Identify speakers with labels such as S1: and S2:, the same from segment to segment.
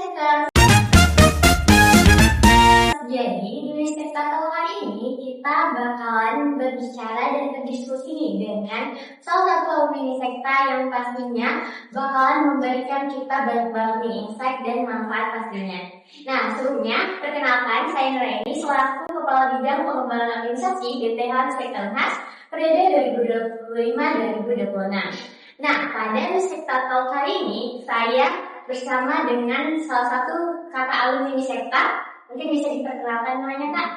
S1: Unisekta. Jadi di Unisekta tahun hari ini kita bakalan berbicara dan berdiskusi nih dengan salah satu alumni Unisekta yang pastinya bakalan memberikan kita banyak nih insight dan manfaat pastinya. Nah, sebelumnya perkenalkan saya Nuraini selaku Kepala Bidang Pengembangan Organisasi BPH Unisekta Unhas periode 2025-2026. Nah, pada Unisekta tahun hari ini saya bersama dengan salah satu kakak alumni Unisekta. Mungkin bisa diperkenalkan namanya, Kak?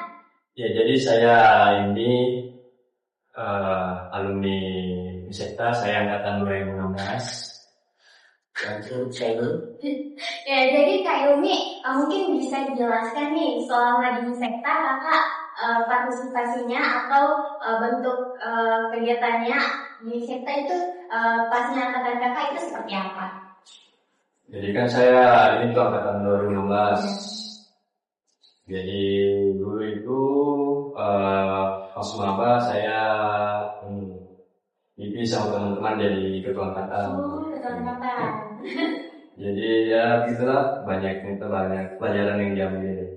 S2: Ya, jadi saya ini alumni Unisekta, saya angkatan 2016.
S1: Ya, jadi Kak Ilmi mungkin bisa dijelaskan nih selama di Unisekta Kakak partisipasinya atau bentuk kegiatannya di Unisekta itu pasnya angkatan Kakak itu seperti apa?
S2: Jadi kan saya ini tuh angkatan 2016. Jadi dulu itu pas maba saya ini sama teman-teman jadi ketua angkatan.
S1: Ketua angkatan.
S2: Jadi ya gitulah, banyak pelajaran yang diambil.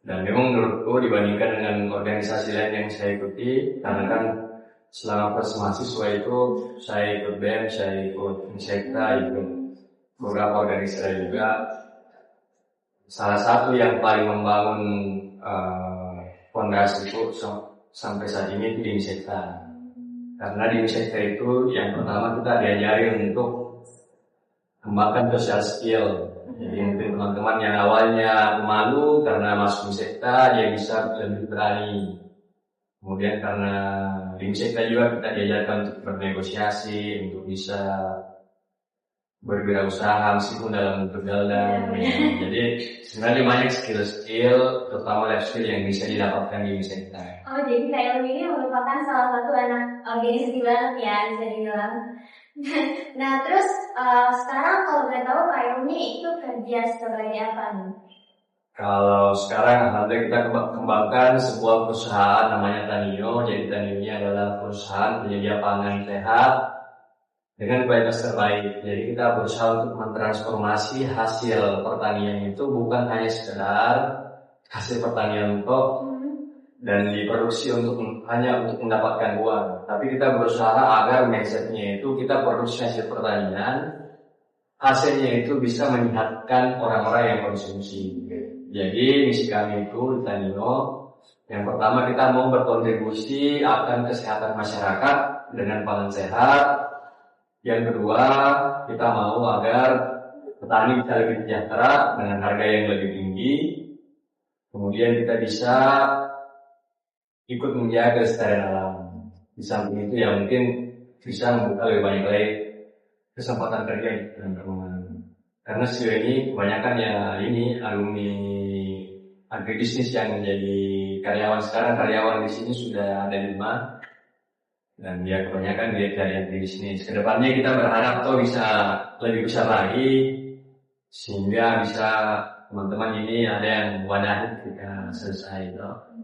S2: Dan memang menurutku dibandingkan dengan organisasi lain yang saya ikuti, karena kan selama pas mahasiswa itu saya ikut BEM, saya ikut Unisekta, ikut beberapa organisasi juga. Salah satu yang paling membangun fondasi itu sampai saat ini itu di Unisekta. Karena di Unisekta itu yang pertama kita diajari untuk kembangkan social skill. Jadi mungkin teman-teman yang awalnya malu karena masuk Unisekta dia bisa lebih berani. Kemudian karena di Unisekta juga kita diajarkan untuk bernegosiasi, untuk bisa berwirausaha meskipun dalam bentuk dalam. Jadi sebenarnya banyak skill-skill, terutama life skill yang bisa didapatkan di Unisekta.
S1: Oh, jadi Kak Ilmi ini merupakan salah satu anak organisasi banget ya, bisa dibilang. Nah, terus sekarang kalau boleh tahu Kak Ilmi itu kerja sebagai apa nih?
S2: Kalau sekarang alhamdulillah kita kembangkan sebuah perusahaan namanya Tanio. Jadi Tanio ini adalah perusahaan penyedia pangan sehat dengan kualitas terbaik. Jadi kita berusaha untuk mentransformasi hasil pertanian itu bukan hanya sekedar hasil pertanian dan diproduksi hanya untuk mendapatkan uang. Tapi kita berusaha agar mindsetnya itu kita produksi hasil pertanian, hasilnya itu bisa menyehatkan orang-orang yang konsumsi. Jadi misi kami itu di Tanio, yang pertama kita mau berkontribusi akan kesehatan masyarakat dengan pangan sehat. Yang kedua, kita mau agar petani bisa lebih sejahtera dengan harga yang lebih tinggi. Kemudian kita bisa ikut menjaga kelestarian alam. Di samping itu ya mungkin bisa membuka lebih banyak lagi kesempatan kerja di teman-teman. Karena sejauh ini kebanyakan ya ini alumni agribisnis yang menjadi karyawan sekarang. Karyawan di sini sudah ada 5. Dan dia kebanyakan dari bisnis. Kedepannya kita berharap bisa lebih besar lagi sehingga bisa teman-teman ini ada yang wadahi ketika selesai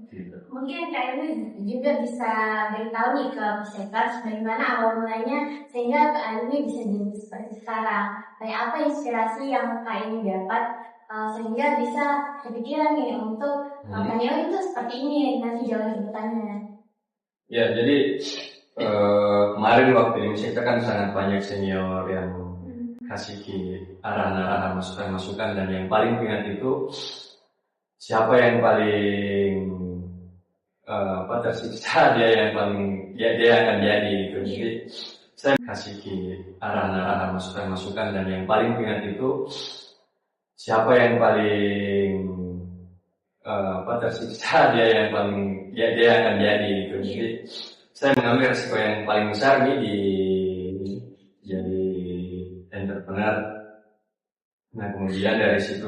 S2: gitu.
S1: Mungkin Kak Ilmi juga bisa beritahu nih ke masyarakat bagaimana awal mulanya sehingga Kak Ilmi bisa jadi seperti sekarang. Kayak apa inspirasi yang Kak Ilmi dapat sehingga bisa kepikiran nih untuk Kak Ilmi itu seperti ini nanti jalan kedepannya.
S2: Ya, jadi kemarin waktu di Unisekta kan sangat banyak senior yang kasih arahan-arahan, masukan-masukan, dan yang paling ingat itu siapa yang paling tersiksa dia akan jadi gitu. Jadi saya kasih arahan-arahan, masukan-masukan, dan yang paling ingat itu siapa yang paling tersiksa dia akan jadi gitu. Jadi saya mengambil resiko yang paling besar nih di jadi entrepreneur. Nah kemudian dari situ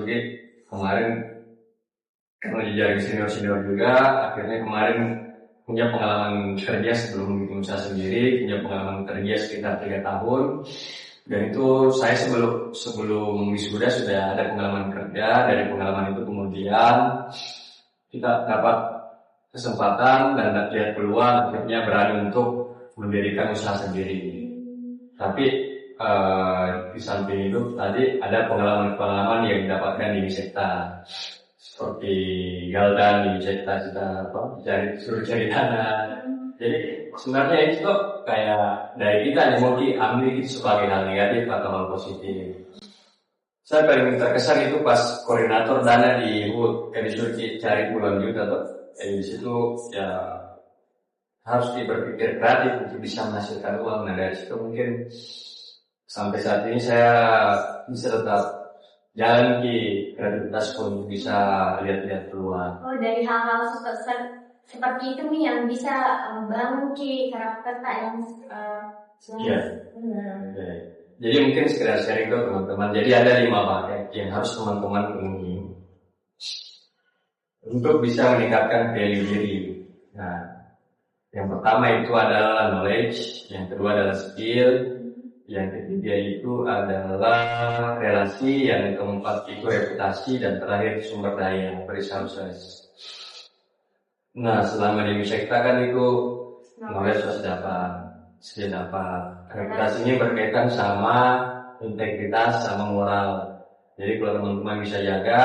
S2: kemarin karena jadi senior juga, akhirnya kemarin punya pengalaman kerja sebelum bikin usaha sendiri, punya pengalaman kerja sekitar 3 tahun. Dan itu saya sebelum wisuda sudah ada pengalaman kerja. Dari pengalaman itu kemudian kita dapat kesempatan dan lihat peluang, akhirnya berani untuk mendirikan usaha sendiri. Tapi di samping itu tadi ada pengalaman-pengalaman yang didapatkan di Wisekta, seperti Galdan di Wisekta kita suruh cari dana. Jadi sebenarnya itu tuh kayak dari kita nih mau diambil itu sebagai hal negatif atau hal positif. Saya paling terkesan itu pas koordinator dana di HUT, disuruh cari puluhan juta tuh. Di situ ya harus berpikir kreatif untuk bisa menghasilkan uang. Nah dari situ mungkin sampai saat ini saya bisa tetap jalan di kreativitas pun bisa lihat-lihat peluang.
S1: Oh, dari hal-hal seperti itu nih yang bisa membangun karakter tak yang
S2: Iya. Jadi mungkin sekedar sharing ke teman-teman. Jadi ada 5 paket yang harus teman-teman penuhi untuk bisa meningkatkan value diri. Nah, yang pertama itu adalah knowledge, yang kedua adalah skill, yang ketiga itu adalah relasi, yang keempat itu reputasi, dan terakhir sumber daya, resources. Nah, selama di Wisekta kan itu knowledge harus dapat, skill dapat, reputasi ini berkaitan sama integritas, sama moral. Jadi kalau teman-teman bisa jaga,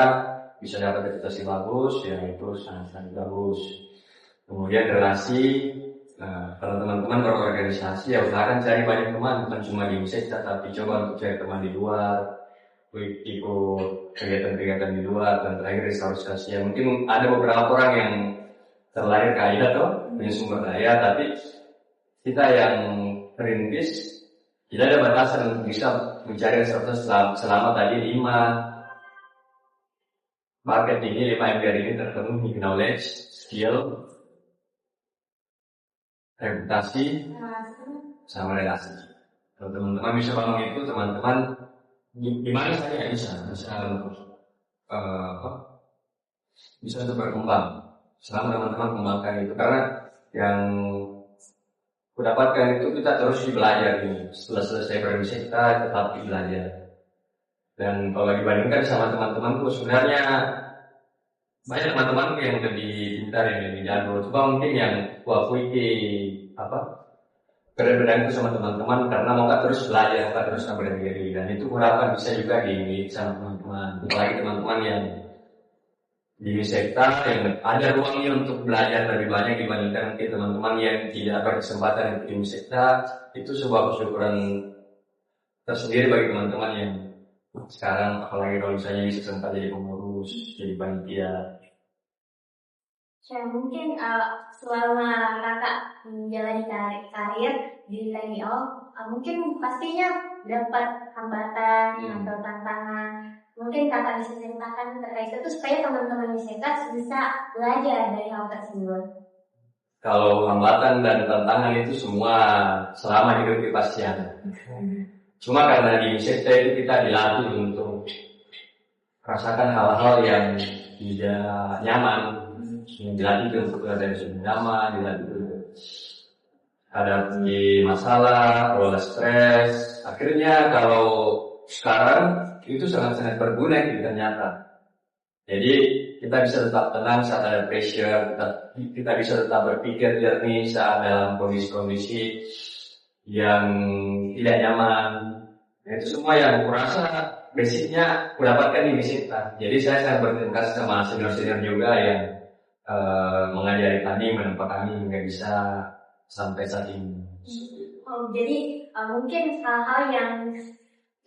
S2: bisa dapat reputasi bagus, ya itu sangat-sangat bagus. Kemudian relasi, kalau teman-teman berorganisasi ya usahakan cari banyak teman, bukan cuma di Wisekta, tapi coba untuk cari teman di luar, ikut kegiatan-kegiatan di luar, dan terakhir resources. Ya mungkin ada beberapa orang yang terlahir kaya atau punya sumber daya, tapi kita yang perintis tidak ada batasan untuk bisa mencari resources selama tadi 5 market ini, 5 MDR ini terpenuhi: knowledge, skill, reputasi, sama relasi. Kalau teman-teman bisa bangun itu, teman-teman gimana saja bisa untuk berkembang selama teman-teman kembangkan itu. Karena yang kudapatkan itu kita terus belajar ini. Setelah selesai berwisata tetap belajar. Dan kalau dibandingkan sama teman-temanku, sebenarnya banyak teman-temanku yang lebih pintar, yang lebih jago. Coba mungkin yang kuakui berbeda itu sama teman-teman karena mau terus belajar, mau terus nambah diri. Dan itu harapan bisa juga dimiliki sama teman-teman. Apalagi teman-teman yang di Wisekta yang ada ruangnya untuk belajar lebih banyak dibandingkan teman-teman yang tidak berkesempatan di Wisekta. Itu sebuah kesyukuran tersendiri bagi teman-teman yang sekarang, apalagi kalau misalnya bisa sempat jadi pengurus, jadi panitia.
S1: Ya mungkin selama kakak menjalani karir di TNIO, mungkin pastinya dapat hambatan atau tantangan. Mungkin kakak bisa ceritakan terkait itu supaya teman-teman Wisekta bisa belajar dari hal tersebut.
S2: Kalau hambatan dan tantangan itu semua selama hidup kita pasti ada. Cuma karena di Wisekta itu kita dilatih untuk merasakan hal-hal yang tidak nyaman, yang dilatih untuk berada di zona nyaman, dilatih untuk hadapi masalah, kelola stres. Akhirnya kalau sekarang itu sangat-sangat berguna kita nyata. Jadi kita bisa tetap tenang saat ada pressure, kita bisa tetap berpikir jernih saat dalam kondisi-kondisi yang tidak nyaman. Nah, itu semua yang kurasa basicnya kudapatkan di Wisekta. Jadi saya sangat berterima kasih sama senior-senior juga yang mengajari kami, menempa kami hingga bisa sampai saat ini.
S1: Oh, jadi mungkin hal-hal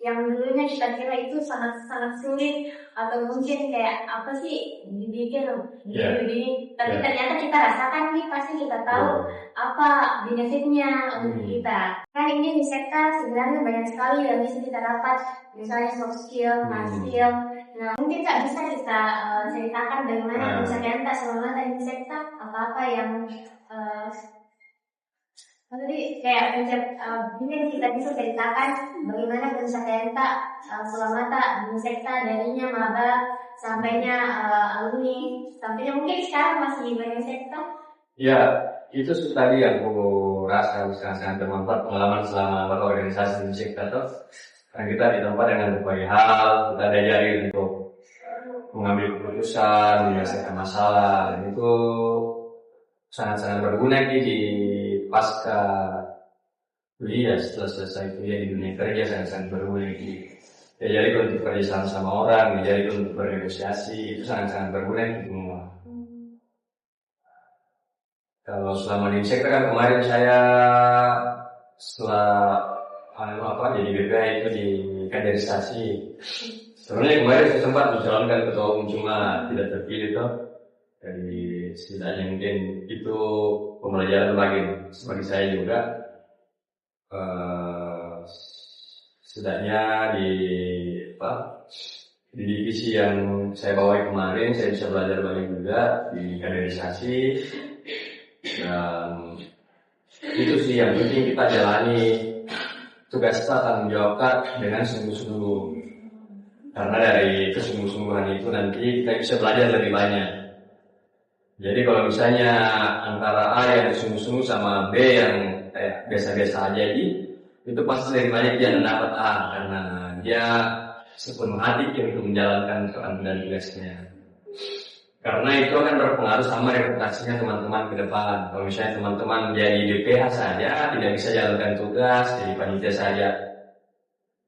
S1: yang dulunya kita kira itu sangat sulit atau mungkin kayak apa sih dibikin begini, tapi ternyata kita rasakan nih, pasti kita tahu apa benefitnya untuk kita. Kan ini Wisekta sebenarnya banyak sekali yang bisa kita dapat, misalnya soft skill, hard skill. Nah mungkin Kak bisa kita ceritakan bagaimana misalnya Kak selama di Wisekta apa-apa yang jadi kayak mungkin kita bisa ceritakan bagaimana pencapaian tak selama tak di Wisekta darinya maba sampainya alumni sampainya mungkin sekarang masih di Wisekta.
S2: Ya, itu tadi yang aku rasa sangat bermanfaat pengalaman selama berorganisasi di Wisekta tuh. Karena kita ditempa dengan berbagai hal, kita diajari untuk mengambil keputusan, menyelesaikan masalah, dan itu sangat-sangat berguna di pasca kuliah. Setelah selesai kuliah di dunia kerja sangat-sangat berguna. Ya, jadi untuk kerjasama sama orang, jadi untuk bernegosiasi itu sangat-sangat berguna itu semua. Kalau selama di sektor kan kemarin saya setelah jadi BPH itu di kaderisasi. Sebenarnya kemarin saya sempat mencalonkan ketua umum cuma tidak terpilih toh. Dari setidaknya mungkin itu pembelajaran bagi saya juga. Setidaknya di divisi yang saya bawa kemarin saya bisa belajar banyak juga di kaderisasi. Dan itu sih yang penting kita jalani tugas kita tanggung jawab dengan sungguh-sungguh, karena dari kesungguh-sungguhan itu nanti kita bisa belajar lebih banyak. Jadi kalau misalnya antara A yang sungguh-sungguh sama B yang biasa-biasa aja itu pasti lebih banyak dia dapat A karena dia sepenuh hati untuk menjalankan peran dan tugasnya. Karena itu akan berpengaruh sama reputasinya teman-teman ke depan. Kalau misalnya teman-teman jadi DPH saja, tidak bisa jalankan tugas, jadi panitia saja,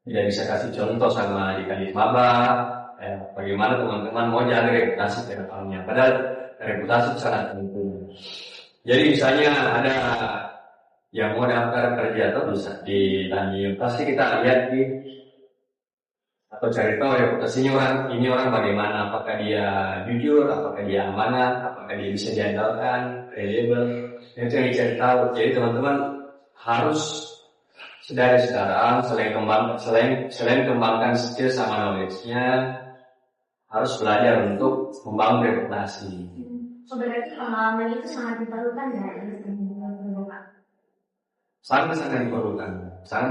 S2: tidak bisa kasih contoh sama adik-adik maba, bagaimana teman-teman mau jaga reputasi ke depannya. Padahal reputasi sangat penting. Jadi misalnya ada yang mau daftar kerja atau bisa ditanya, pasti kita lihat atau cari tahu reputasinya orang bagaimana, apakah dia jujur, apakah dia amanah, apakah dia bisa diandalkan, reliable, itu yang dicari tahu. Jadi teman-teman harus dari sekarang selain kembangkan skill sama knowledge-nya, harus belajar untuk membangun reputasi.
S1: Berarti pengalaman itu sangat diperlukan ya?
S2: Sangat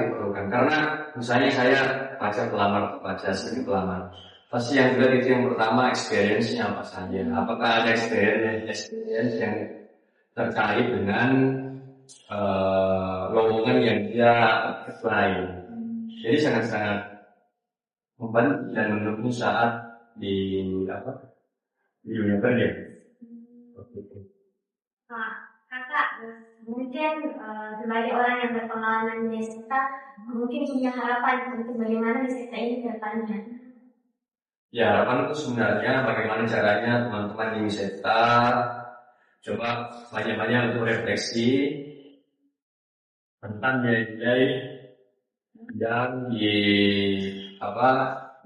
S2: diperlukan karena misalnya saya baca studi pelamar, pasti yang dilihat itu yang pertama experience-nya apa saja, apakah ada experience yang terkait dengan lowongan yang dia apply. Jadi sangat-sangat membantu dan mendukung saat di dunia kerja.
S1: Kakak mungkin sebagai orang yang berpengalaman di sekta mungkin punya harapan untuk bagaimana di sekta ini ke depannya.
S2: Ya, harapan itu sebenarnya bagaimana caranya teman-teman di sekta coba banyak-banyak untuk refleksi tentang nilai-nilai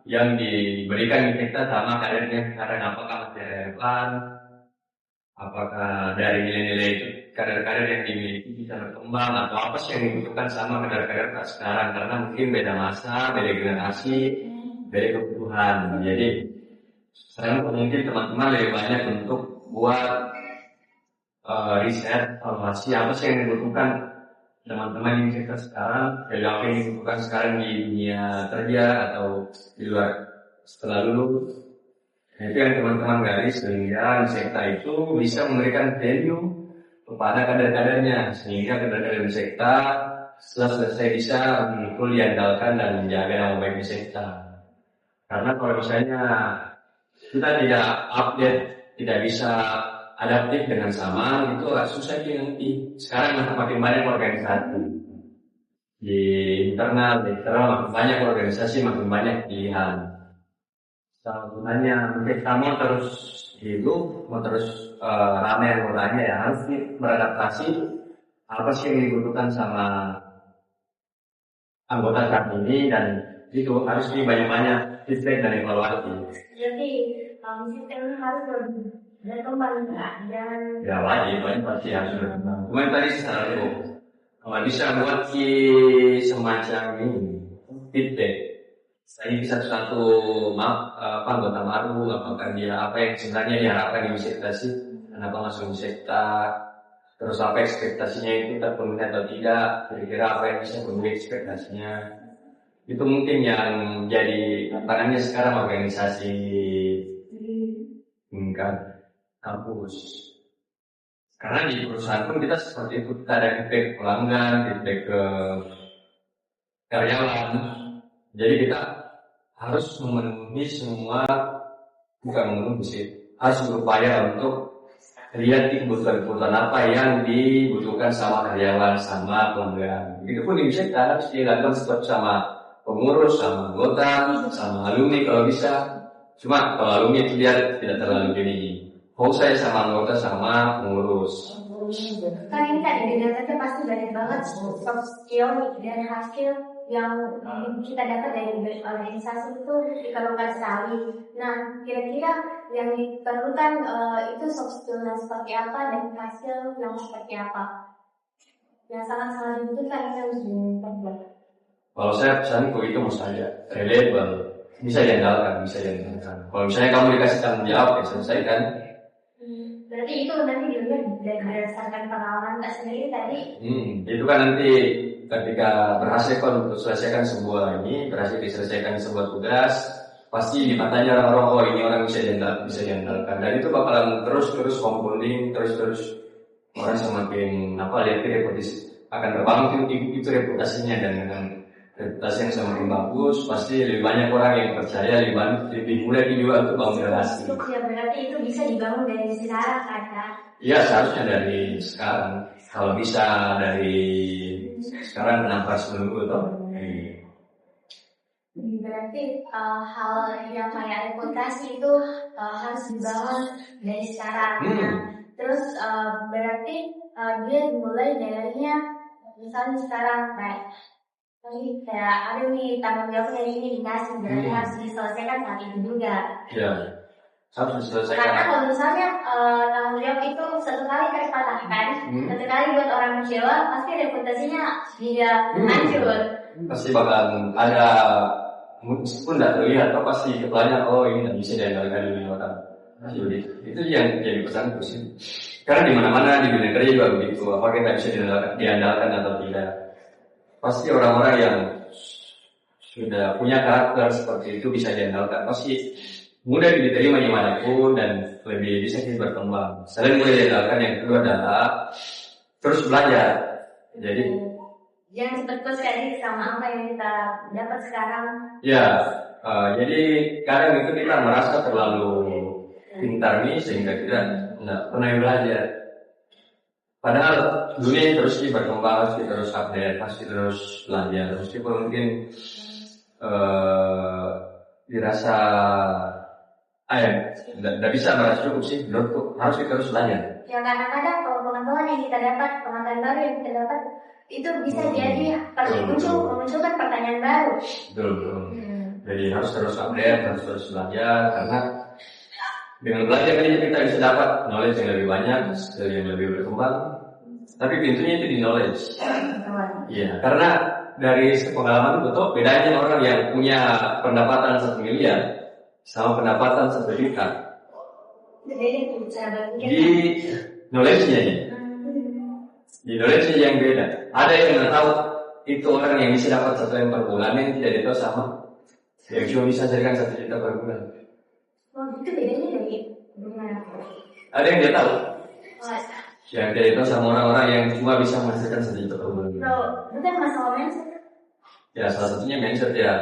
S2: yang diberikan di kita sama kadernya. Karena apakah masih relevan, apakah dari nilai-nilai itu kader-kader yang dimiliki bisa berkembang, atau apa sih yang dibutuhkan sama kader-kader sekarang, karena mungkin beda masa, beda generasi, beda kebutuhan. Jadi sekarang mungkin teman-teman lebih banyak untuk buat riset, evaluasi apa sih yang dibutuhkan teman-teman di kita sekarang, apa yang dibutuhkan sekarang di dunia kerja atau di luar setelah lulus. Itu yang teman-teman garis sehingga sekta itu bisa memberikan value kepada kader-kadernya, sehingga kader-kader di sekta setelah selesai bisa betul diandalkan dan menjaga nama baik di sekta. Karena kalau misalnya kita tidak update, tidak bisa adaptif dengan zaman, itu agak susah nanti. Sekarang makin banyak organisasi di internal, makin banyak organisasi, makin banyak pilihan. Sebenarnya mungkin kamu terus hidup, mau terus ramai anggotanya ya harus beradaptasi apa sih yang dibutuhkan sama anggota saat ini, dan itu harus banyak-banyak feedback dan evaluasi.
S1: Jadi sistem ini harus berkembang dan
S2: ya wajib pasti harus berkembang. Cuma tadi secara kalau bisa buat semacam ini feedback. Saya bisa satu anggota baru, apakah dia apa yang sebenarnya diharapkan di sekta sih, kenapa masuk di sekta, terus apa ekspektasinya itu terpenuhi atau tidak, kira-kira apa yang bisa memenuhi ekspektasinya. Itu mungkin yang jadi tantangannya sekarang organisasi tingkat kampus. Karena di perusahaan pun kita seperti itu, kita ada feedback pelanggan, feedback ke karyawan. Jadi kita harus memenuhi semua, bukan memenuhi sih, harus berupaya untuk lihat di kebutuhan-kebutuhan apa yang dibutuhkan sama karyawan, sama pelanggan. Begitupun di Wisata harus dilakukan sama pengurus, sama anggota, sama alumni kalau bisa. Cuma kalau alumni itu dia tidak terlalu gini. Mau saya sama anggota sama pengurus.
S1: Kan ini kan di data pasti banyak banget soft skill dan hard skill yang kita dapat dari organisasi itu diperlukan sekali. Nah, kira-kira yang diperlukan itu soft skill yang seperti apa dan hard skill yang seperti apa? Yang sangat-sangat dibutuhkan itu harus diperlukan.
S2: Kalau saya pesan kok itu mesti saja reliable, bisa diandalkan. Kalau misalnya kamu dikasih tanggung jawab, ya selesaikan.
S1: Berarti itu nanti dilihat dari berdasarkan pengalaman Kak sendiri tadi.
S2: Itu kan nanti ketika berhasil kan untuk selesaikan berhasil diselesaikan sebuah tugas, pasti di matanya orang-orang, oh ini orang bisa diandalkan. Dan itu bakalan terus compounding, terus orang semakin lihat reputasi akan terbangun itu reputasinya, dan dengan reputasi yang semakin bagus, pasti lebih banyak orang yang percaya, lebih mudah juga untuk bangun relasi.
S1: Ya berarti itu bisa dibangun dari sekarang kan?
S2: Iya, seharusnya dari sekarang. Kalau bisa dari sekarang, kenapa harus menunggu toh?
S1: Berarti hal yang kayak reputasi itu harus dibangun dari sekarang. Terus berarti dia dimulai darinya misalnya sekarang kayak ada nih tanggung jawabnya ini dikasih, berarti harus diselesaikan saat itu juga.
S2: Iya, harus diselesaikan.
S1: Karena kalau misalnya tanggung jawab itu satu kali terpatahkan, satu kali buat orang kecewa, pasti reputasinya juga hancur.
S2: Pasti bakalan ada, meskipun tidak terlihat, pasti kepalanya, oh ini tidak bisa diandalkan dunia orang. Itu yang jadi pesanku sih. Karena di mana-mana di dunia kerja juga begitu. Apa kita bisa diandalkan atau tidak? Pasti orang-orang yang sudah punya karakter seperti itu bisa diandalkan. Pasti mudah diterima dimanapun dan lebih bisa kita berkembang. Selain mudah diandalkan, yang kedua adalah terus belajar. Jadi
S1: jangan cepat puas sama apa yang kita dapat sekarang.
S2: Ya, jadi kadang itu kita merasa terlalu pintar nih sehingga kita nggak pernah belajar. Padahal dunia terus berkembang, pasti terus update, pasti terus belajar. Meskipun mungkin dirasa tidak bisa merasa cukup sih, harus kita terus belajar.
S1: Ya kadang-kadang kalau pengetahuan yang kita dapat, pengetahuan baru yang kita dapat, itu bisa jadi memunculkan pertanyaan baru.
S2: Betul. Jadi harus terus update, harus terus belajar, karena dengan belajar ini kita bisa dapat knowledge yang lebih banyak, skill yang lebih berkembang. Tapi pintunya itu di knowledge. Iya, karena dari pengalaman betul bedanya orang yang punya pendapatan 1 miliar sama pendapatan 1 juta. Di knowledge-nya ya. Di knowledge-nya yang beda. Ada yang nggak tahu itu orang yang bisa dapat 1 M per bulan, yang tidak tahu sama yang cuma bisa carikan 1 juta per bulan.
S1: Itu bedanya dari gimana?
S2: Ada yang dia tahu. Yang dia tahu sama orang-orang yang cuma bisa menghasilkan 1 juta per bulan.
S1: Bukan masalah mindset.
S2: Ya salah satunya mindset ya.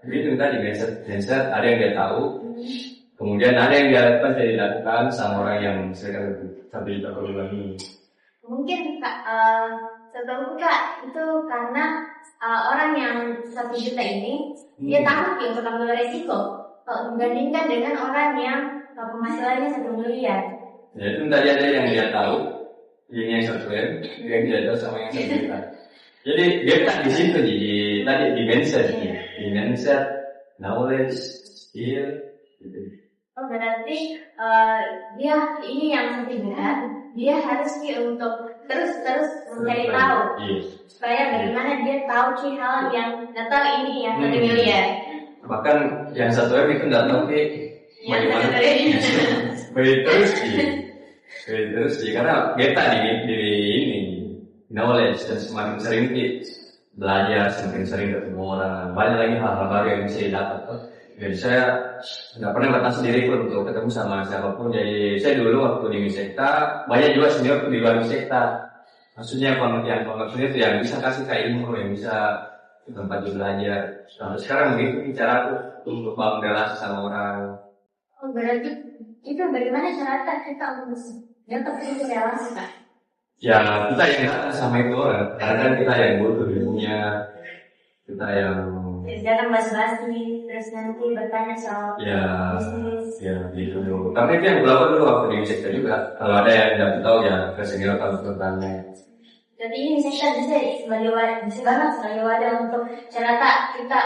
S2: Begitu tadi mindset ada yang dia tahu. Kemudian ada yang dia dilakukan sama orang yang menghasilkan 1 juta per bulan ini.
S1: Mungkin setahu Kak itu karena orang yang 1 juta ini dia takut untuk mengambil resiko dibandingkan dengan orang yang penghasilannya 1 miliar.
S2: Ya itu tadi ada yang dia tahu, ini yang 1 M, yang dia tahu sama yang 1 juta. Jadi dia tak di situ tadi di mindset, knowledge, skill, gitu.
S1: Oh berarti dia ini yang 1 juta, dia harus untuk terus mencari tahu, supaya bagaimana dia tahu hal yang nggak tahu ini yang 1 miliar.
S2: Bahkan yang 1 M itu nggak tahu bagaimana. Terus karena beta di ini knowledge, dan semakin sering belajar, semakin sering ketemu orang, banyak lagi hal-hal baru yang bisa didapat. Jadi saya nggak pernah datang sendiri pun untuk ketemu sama siapapun. Jadi saya dulu waktu di Wisata banyak juga senior di luar Wisata. Maksudnya pengertian itu yang bisa kasih ilmu, yang bisa tempat belajar. Nah, sekarang begitu cara aku untuk bangun relasi sama orang.
S1: Oh berarti itu bagaimana cara kita untuk Dapat ilmu relasi Pak.
S2: Ya kita yang datang sama itu orang, karena kan kita yang butuh ilmunya, kita yang
S1: Datang basa-basi, terus nanti bertanya soal
S2: ya
S1: bisnis.
S2: ya gitu. Tapi itu yang berlaku dulu waktu di sektor juga. Kalau ada yang tidak tahu ya ke senior kalau bertanya.
S1: Jadi ini sektor bisa sebagai wadah, bisa banget sebagai wadah untuk cara kita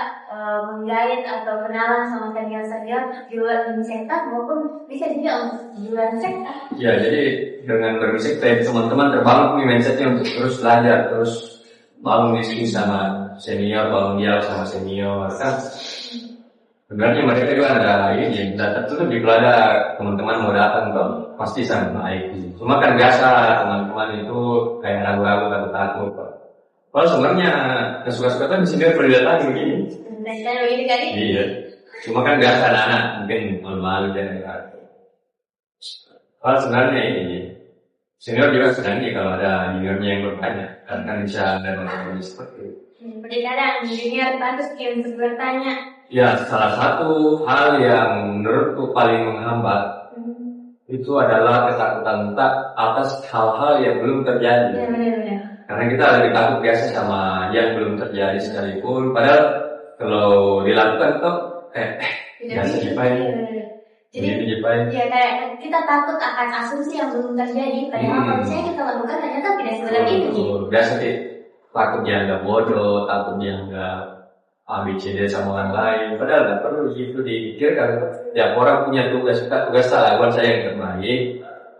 S1: menggait atau kenalan sama senior-senior di luar sektor maupun bisa juga untuk di luar sektor.
S2: Ya jadi dengan bersektor teman-teman terbangun nih mindsetnya untuk terus belajar, terus bangun diskusi sama senior, bangun dialog sama senior kan. Sebenarnya mereka juga ada ini, tidak tertutup di pelada teman-teman mau datang kok pasti sama IT. Cuma kan biasa teman-teman itu kayak ragu-ragu, takut. Kalau sebenarnya kesuka-suka kan di sini perlu datang begini.
S1: Dan saya begini kan?
S2: Iya. Cuma kan biasa anak-anak mungkin malu-malu dan kalau sebenarnya ini senior juga sebenarnya kalau ada juniornya yang bertanya kan bisa ada seperti itu.
S1: Seperti kadang junior bagus untuk bertanya.
S2: Ya, salah satu hal yang menurutku paling menghambat itu adalah ketakutan atas hal-hal yang belum terjadi.
S1: Ya, benar-benar.
S2: Karena kita lebih takut biasa sama yang belum terjadi sekalipun. Padahal kalau dilakukan tuh biasa dipain.
S1: Jadi ya kayak kita takut akan asumsi yang belum terjadi. Padahal kalau misalnya kita lakukan ternyata tidak sebenar itu.
S2: Biasa sih takut dianggap bodoh, takut dianggap ABCD sama orang lain, padahal nggak perlu itu dipikirkan. Tiap orang punya tugas salah lakukan saya yang terbaik.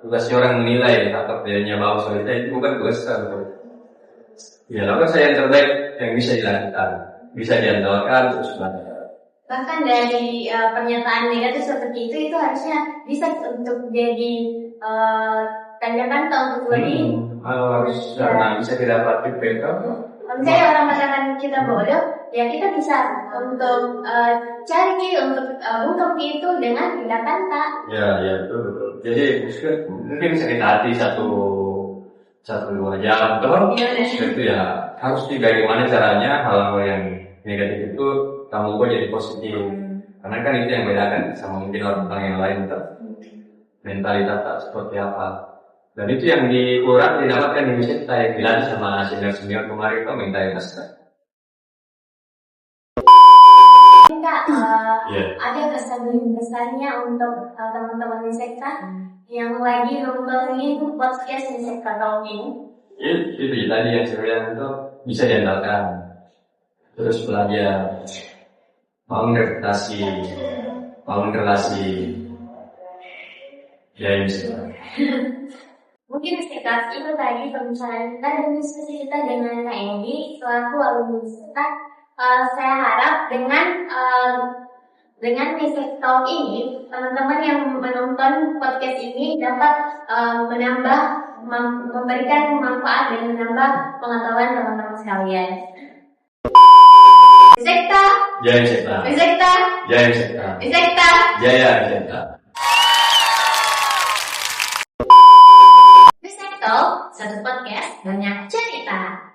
S2: Tugasnya orang menilai apakah kerjanya bagus atau tidak, itu bukan tugas saya. Ya lakukan saya yang terbaik yang bisa dilakukan, bisa diandalkan terus belajar.
S1: Bahkan dari pernyataan negatif seperti itu harusnya bisa untuk jadi tanjakan untuk diri.
S2: Harus karena bisa didapat feedback.
S1: Kalau misalnya orang mengatakan kita bodoh, ya kita bisa untuk cari untuk ungkap itu dengan tindakan tak.
S2: Ya betul. Jadi mungkin sakit hati satu 2 jam toh. Itu ya harus bagaimana caranya hal yang negatif itu kamu buat jadi positif. Karena kan itu yang bedakan sama mungkin orang yang lain tuh. Mentalitas tak seperti apa. Dan itu yang kurang didapatkan di kita yang bilang sama senior kemarin itu mentalitas.
S1: Kak, ada pesan-pesannya untuk teman-teman di sektor yang lagi nontonin podcast di sektor tahun ini?
S2: Itu tadi yang saya bilang itu bisa diandalkan, terus belajar, bangun reputasi, bangun relasi, ya ini
S1: Mungkin sekitar itu tadi pembicaraan kita dan diskusi kita dengan Kak Edi selaku alumni sektor. Saya harap dengan Music Talk ini teman-teman yang menonton podcast ini dapat memberikan manfaat dan menambah pengetahuan teman-teman sekalian. Sekta,
S2: Jaya Sekta,
S1: Sekta,
S2: Jaya Sekta,
S1: Sekta,
S2: Jaya Sekta.
S1: Music Talk, satu podcast banyak cerita.